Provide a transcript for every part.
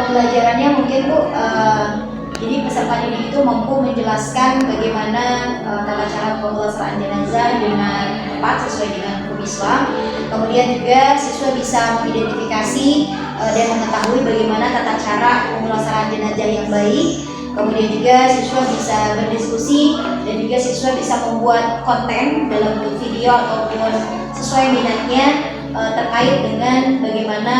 pembelajarannya mungkin Bu, jadi peserta didik itu mampu menjelaskan bagaimana tata cara pemulasaraan jenazah dengan tepat sesuai dengan hukum Islam. Kemudian juga siswa bisa mengidentifikasi dan mengetahui bagaimana tata cara pemulasaraan jenazah yang baik. Kemudian juga siswa bisa berdiskusi dan juga siswa bisa membuat konten dalam bentuk video ataupun sesuai minatnya terkait dengan bagaimana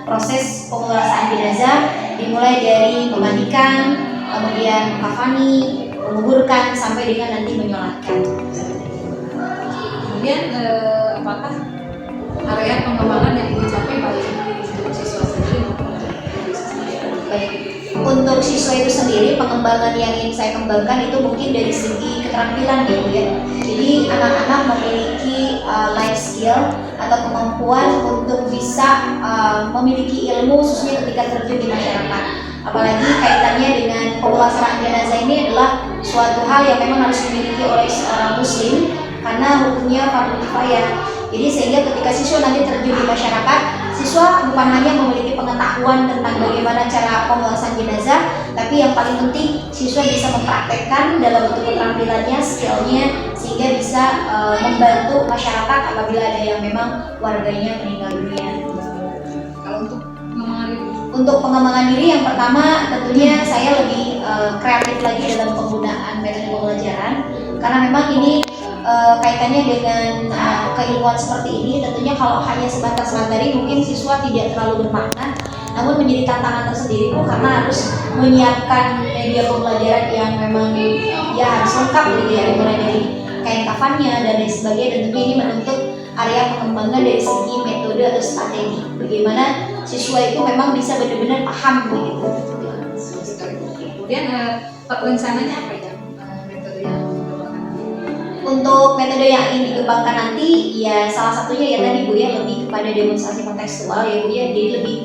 proses pemulasaraan jenazah, dimulai dari memandikan, kemudian mengkafani, menguburkan sampai dengan nanti menyolatkan. Kemudian apakah area pengembangan yang dicapai baik untuk siswa sendiri maupun baik. Untuk siswa itu sendiri, pengembangan yang ingin saya kembangkan itu mungkin dari segi keterampilan ya Bu ya. Jadi anak-anak memiliki life skill atau kemampuan untuk bisa memiliki ilmu khususnya ketika terjun di masyarakat. Apalagi kaitannya dengan pemulasaraan jenazah ini adalah suatu hal yang memang harus dimiliki oleh seorang muslim karena hukumnya fardhu kifayah. Jadi sehingga ketika siswa nanti terjun di masyarakat, siswa bukan hanya memiliki pengetahuan tentang bagaimana cara pemulasaraan jenazah, tapi yang paling penting siswa bisa mempraktekkan dalam bentuk keterampilannya, skillnya, sehingga bisa membantu masyarakat apabila ada yang memang warganya meninggal dunia. Kalau untuk pengembangan diri yang pertama tentunya saya lebih kreatif lagi dalam penggunaan metode pembelajaran karena memang ini kaitannya dengan keilmuan seperti ini. Tentunya kalau hanya sebatas materi mungkin siswa tidak terlalu bermakna, namun menjadi tantangan tersendiri Bu karena harus menyiapkan media pembelajaran yang memang ya harus lengkap gitu ya, mulai dari kain kafannya dan lain sebagainya. Tentunya ini menuntut area pengembangan dari segi metode atau strategi bagaimana siswa itu memang bisa benar-benar paham begitu. Kemudian rencananya apa ya metode yang untuk metode yang ingin dikembangkan nanti ya salah satunya ya tadi Bu ya, lebih kepada demonstrasi kontekstual ya Bu ya, jadi lebih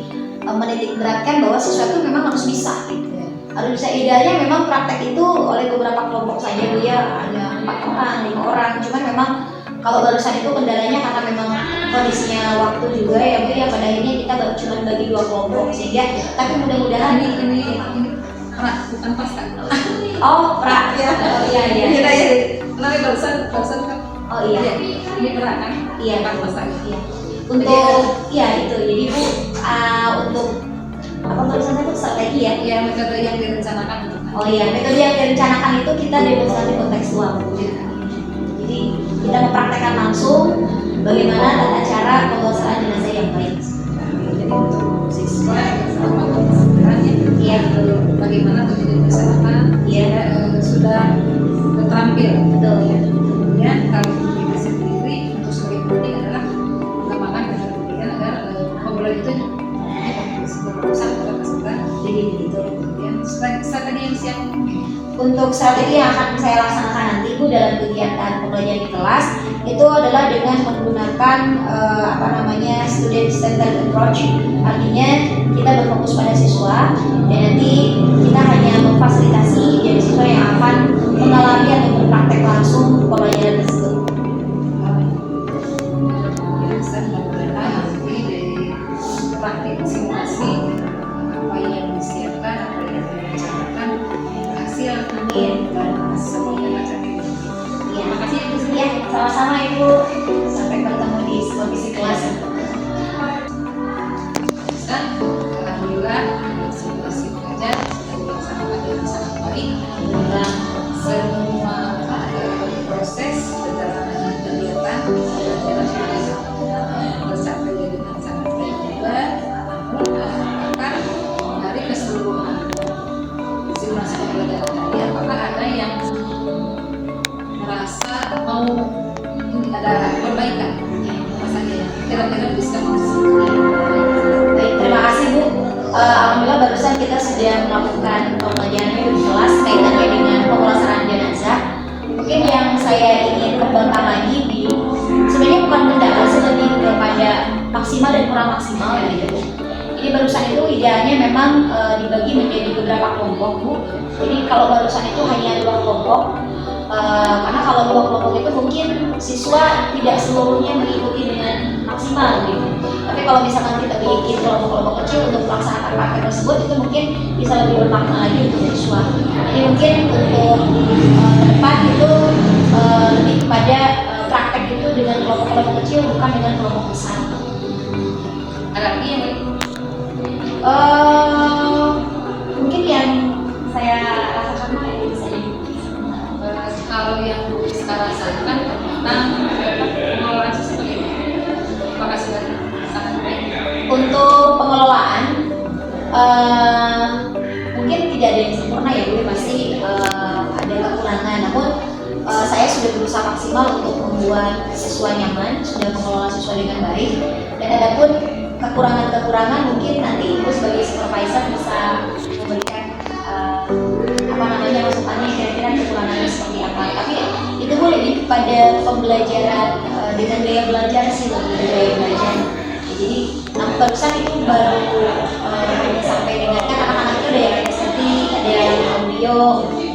menitik beratkan bahwa siswa itu memang harus bisa gitu ya. Harus bisa, idealnya memang praktek itu oleh beberapa kelompok saja Bu ya, ada 4 orang, 5 orang, cuman memang kalau barusan itu kendalanya karena memang kondisinya waktu juga ya Bu ya, pada akhirnya kita baru cuma bagi 2 kelompok sehingga, tapi mudah-mudahan ini bukan pas kan? Oh, pra ya. Oh iya iya. Kita ya. Nanti barusan kan. Oh iya. Ini pra kan? Iya, kan pas lagi. Iya. Untuk ya itu. Jadi Bu untuk apa barusan itu strategi ya? Iya, metode yang direncanakan. Oh iya, metode yang direncanakan itu kita demonstrasi kontekstual. Jadi kita mempraktekkan langsung bagaimana tata cara pemulasaraan jenazah yang baik. Jadi untuk siswa sebenarnya Iya, bagaimana terjadi masyarakat Iya. Sudah terampil. Betul ya. Kemudian kalau kita sendiri untuk sebagai penting adalah mengembangkan pendidikan agar obrolan itu berusaha kepada peserta. Jadi begitu. Kemudian strategi yang siap untuk strategi yang akan saya laksanakan nanti Bu dalam kegiatan pembelajaran di kelas itu adalah dengan menggunakan student centered approach. Artinya kita berfokus pada siswa dan nanti kita hanya memfasilitasi dari siswa yang akan mengalami atau berpraktek langsung pembelajaran tersebut. bisa dilakukan nanti dari praktik simulasi apa yang disiapkan, apa yang direncanakan, hasil nanti dan semuanya macam ini. Terima kasih Ibu. Ya, sama-sama Ibu. Sampai bertemu di kondisi kelas. Alhamdulillah simulasi belajar sudah dilaksanakan dengan sangat baik. Alhamdulillah semua proses perjalanan kegiatan berjalan tercapai dengan sangat baik juga. Bahkan dari keseluruhan simulasi pembelajaran tadi, apakah ada yang merasa mau ada perbaikan apa saja yang kira-kira bisa Baik, terima kasih Bu. Alhamdulillah barusan kita sudah melakukan pembelajaran di kelas kaitannya dengan pemulasaraan jenazah. Mungkin yang saya ingin kembangkan lagi sebenarnya bukan kendala sih, lebih kepada maksimal dan kurang maksimal gitu Bu. Jadi barusan itu idealnya memang dibagi menjadi beberapa kelompok Bu. Jadi kalau barusan itu hanya 2 kelompok. Karena kalau 2 kelompok itu mungkin siswa tidak seluruhnya mengikuti dengan maksimal gitu. Tapi Tapi kalau misalkan kita bikin kelompok-kelompok kecil untuk pelaksanaan praktek tersebut, itu mungkin bisa lebih bermakna lagi untuk siswa. Jadi mungkin untuk depan itu lebih kepada praktek itu dengan kelompok-kelompok kecil, bukan dengan kelompok besar. Ada lagi yang lain? Mungkin yang saya rasakan kayak bisa jadi Kalau yang Bu Rizka rasakan tentang pengelolaan sistem ini, terima kasih banyak, sangat baik. untuk pengelolaan mungkin tidak ada yang sempurna ya Bu, pasti ada kekurangan. Namun saya sudah berusaha maksimal untuk membuat siswa nyaman, sudah mengelola siswa dengan baik. Dan adapun kekurangan-kekurangan mungkin nanti Ibu sebagai supervisor bisa memberikan masukannya kira-kira kekurangannya seperti apa. Tapi itu Bu lebih pada pembelajaran dengan gaya belajar sih, lebih gaya belajar. Jadi barusan itu baru sampai dengarkan anak-anak itu ada yang estetik, ada yang audio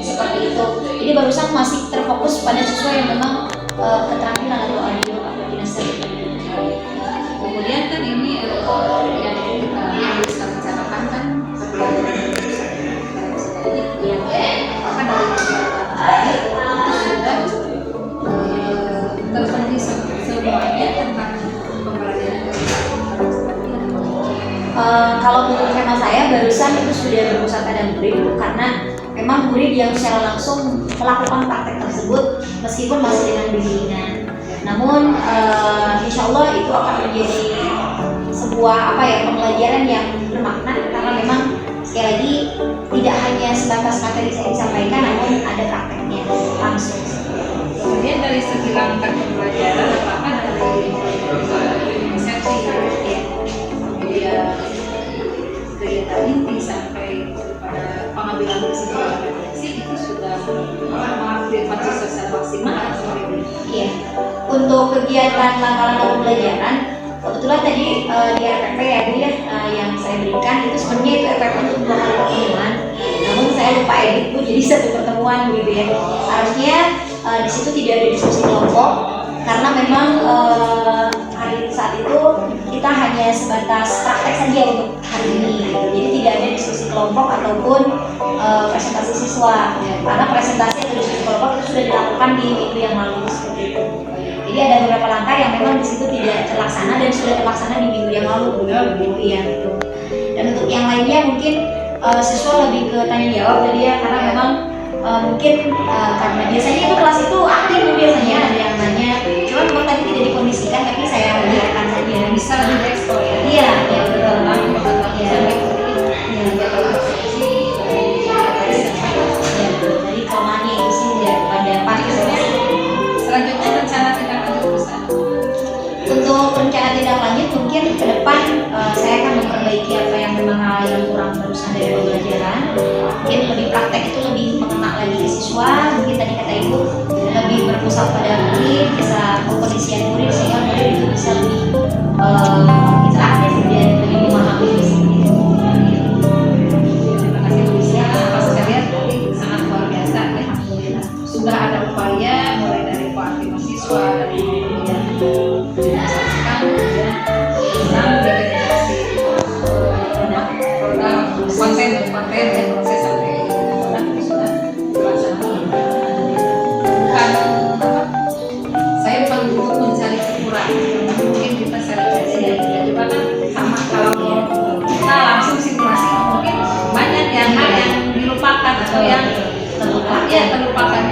seperti itu. Jadi barusan masih terfokus pada siswa yang memang keterampilan atau audio atau kinesis. Kemudian kan ini yang bisa bicarakan kan yang apa dari tadi itu sudah terpenuhi semuanya tentang pembelajaran dari Kalau menurut tema saya barusan itu sudah berpusat pada murid, karena memang murid yang secara langsung melakukan praktek tersebut meskipun masih dengan bimbingan. Namun insya Allah itu akan menjadi sebuah pembelajaran yang bermakna, karena memang sekali lagi tidak hanya sebatas materi saya disampaikan, namun ada prakteknya langsung. Kemudian dari segi langkah pembelajaran apakah dari persepsi kemudian kegiatan inti sampai pada pengambilan kesimpulan refleksi itu sudah mengaktifkan siswa secara maksimal atau bagaimana? Iya, untuk kegiatan langkah-langkah pembelajaran kebetulan tadi di RPP ya Bu ya, yang saya berikan itu sebenarnya itu RPP untuk 2 kali pertemuan. Namun saya lupa edit Bu, jadi 1 pertemuan gitu ya. Harusnya di situ tidak ada diskusi kelompok, karena memang hari saat itu kita hanya sebatas praktek saja untuk hari ini gitu. Jadi tidak ada diskusi kelompok ataupun presentasi siswa, karena presentasi atau diskusi kelompok itu sudah dilakukan di minggu yang lalu seperti itu. Jadi ada beberapa langkah yang memang di situ tidak terlaksana dan sudah terlaksana di minggu yang lalu gitu ya gitu. Dan untuk yang lainnya mungkin siswa lebih ke tanya jawab tadi ya, karena memang mungkin karena biasanya itu kelas itu aktif biasanya ada yang nanya, cuma memang tadi tidak dikondisikan, tapi saya lihatkan saja Bisa lebih diekspor ya? iya ya betul banget ya. Dari kelemahannya itu sih daripada partisipasi. Selanjutnya rencana tindak lanjut perusahaan. Untuk rencana tindak lanjut mungkin ke depan saya akan memperbaiki apa yang memang hal yang kurang barusan dari pembelajaran. Mungkin lebih praktek itu lebih mengena lagi ke siswa. Mungkin tadi kata Ibu lebih berpusat pada murid, bisa pengkondisian murid sehingga murid itu bisa lebih interaktif dan lebih memahami seperti itu. Terima kasih Bu Rizka. Pas saya lihat tadi sangat luar biasa. Alhamdulillah sudah ada upaya mulai dari koalisi mahasiswa dari kemudian dilaksanakan kemudian tentang digitalisasi program konten dan proses sampai produk itu sudah dilaksanakan. Bukan saya bukan untuk mencari kekurangan, mungkin kita seleksi dan juga kan sama kalau kita langsung simulasi mungkin banyak yang hal yang dilupakan atau yang terlupakan